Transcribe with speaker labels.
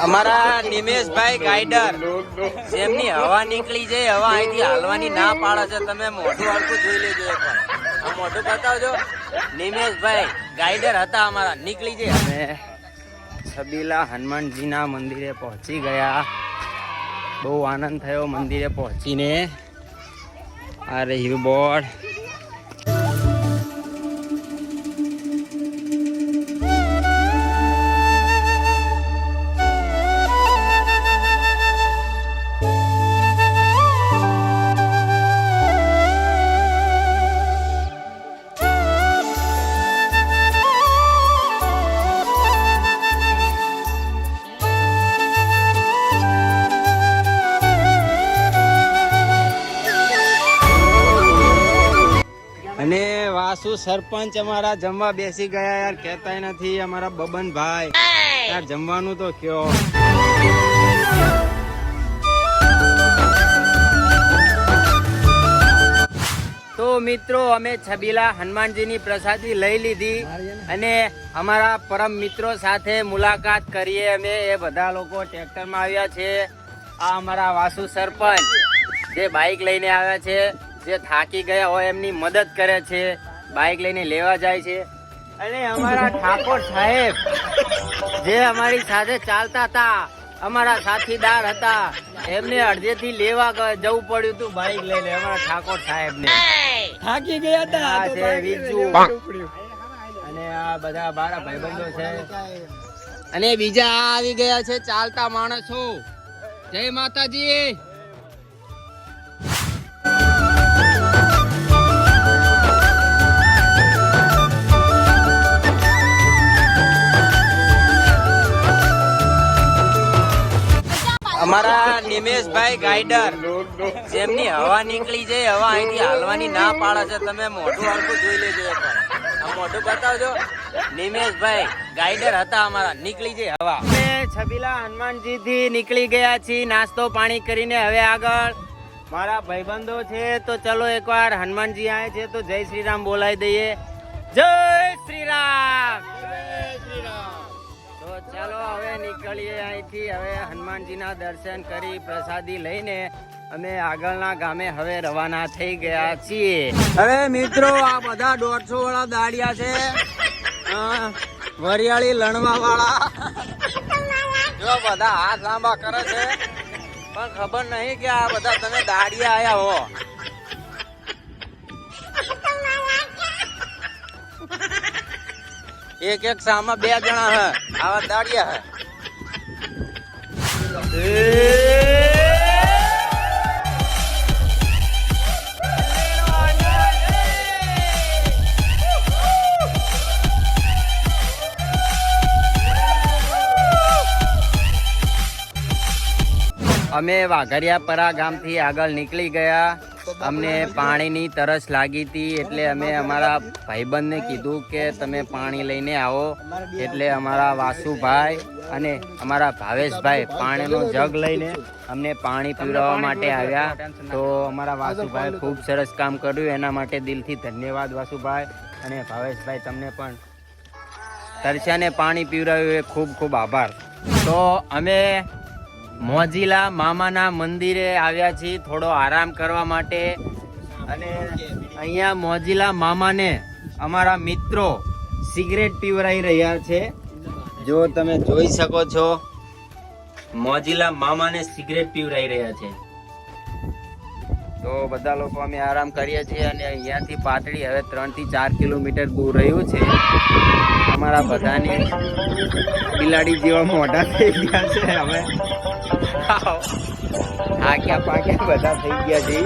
Speaker 1: અમારા નિમેશભાઈ ગાઈડર જેમની હવા નીકળી જાય, હવા અહીંથી હાલવાની ના પાડે છે. તમે મોઢું હરખું જોઈ લેજો એકવાર. આ મોઢું બતાવજો. નિમેશભાઈ ગાઈડર હતા અમારા, નીકળી જાય. અમે છબીલા હનુમાનજીના મંદિરે પહોંચી ગયા. બહુ આનંદ થયો મંદિરે પહોંચીને. આ રહ્યું બોર્ડ. અને વાસુ સરપંચ અમારા જમવા બેસી ગયા. યાર કહેતા નથી અમારા બબનભાઈ. યાર જમવાનું તો કયો. તો મિત્રો અમે છબીલા હનુમાનજીની પ્રસાદી લઈ લીધી અને અમારા પરમ મિત્રો સાથે મુલાકાત કરીએ. અમે એ બધા લોકો ટ્રેક્ટરમાં આવ્યા છે. આ અમારા વાસુ સરપંચ જે બાઇક લઈને આવ્યા છે, જે થાકી ગયા હોય એમની મદદ કરે છે, બાઇક લઈને લેવા જાય છે. અને અમારા ઠાકોર સાહેબ જે અમારી સાથે ચાલતા હતા, અમારા સાથીદાર હતા, એમને અડધેથી લેવા જવું પડ્યું હતું બાઇક લઈને. અમારા ઠાકોર સાહેબ ને થાકી ગયા હતા. અને આ બધા બારા ભાઈબંધો છે અને બીજા આવી ગયા છે ચાલતા માણસો. જય માતાજી. અમારા નિમેશભાઈ ગાઈડર જેમની હવા નીકળી જાય, હવા અહીંથી હાલવાની ના પાડે છે. તમે મોઢું હરખું જોઈ લેજો એકવાર. આ મોઢું બતાવજો. નિમેશભાઈ ગાઈડર હતા અમારા, નીકળી જાય હવા. અમે છબીલા હનુમાનજી થી નીકળી ગયા છીએ નાસ્તો પાણી કરીને. હવે આગળ મારા ભાઈબંધો છે, તો ચલો એકવાર હનુમાનજી આવે છે તો જય શ્રી રામ બોલાવી દઈએ. જય શ્રી રામ. તો ચાલો હવે નીકળીએ અહીંથી. હવે હનુમાનજીના દર્શન કરી પ્રસાદી લઈને અમે આગળના ગામે હવે રવાના થઈ ગયા છીએ. હવે મિત્રો આ બધા 150 વાળા દાડિયા છે, વરિયાળી લણવા વાળા. જો બધા હાથ લાંબા કરે છે, પણ ખબર નહીં કે આ બધા તમે દાડિયા આયા હો. એક એક સામા 2 જણા હે, આવા દાડિયા હે. અમે વાઘરિયાપરા ગામથી આગળ નીકળી ગયા. અમને પાણીની તરસ લાગી હતી એટલે અમે અમારા ભાઈબંધને કીધું કે તમે પાણી લઈને આવો. એટલે અમારા વાસુભાઈ અને અમારા ભાવેશભાઈ પાણીનો જગ લઈને અમને પાણી પીવડાવવા માટે આવ્યા. તો અમારા વાસુભાઈ ખૂબ સરસ કામ કર્યું, એના માટે દિલથી ધન્યવાદ વાસુભાઈ. અને ભાવેશભાઈ તમને પણ તરસ્યાને પાણી પીવડાવ્યું એ ખૂબ ખૂબ આભાર. તો અમે મોજીલા મામાના મંદિરે આવ્યા છીએ થોડો આરામ કરવા માટે. અને અહીંયા મોજીલા મામાને અમારા મિત્રો સિગરેટ પીવડાવી રહ્યા છે. જો તમે જોઈ શકો છો, મોજીલા મામાને સિગરેટ પીવડાવી રહ્યા છે. તો બધા લોકો અમે આરામ કરીએ છીએ. અને અહીંયાથી પાતળી હવે 3 થી 4 કિલોમીટર દૂર રહ્યું છે. અમારા બધાને બિલાડી જેવા મોઢા થઈ ગયા છે. હવે થાક્યા પાક્યા બધા થઈ ગયા છે.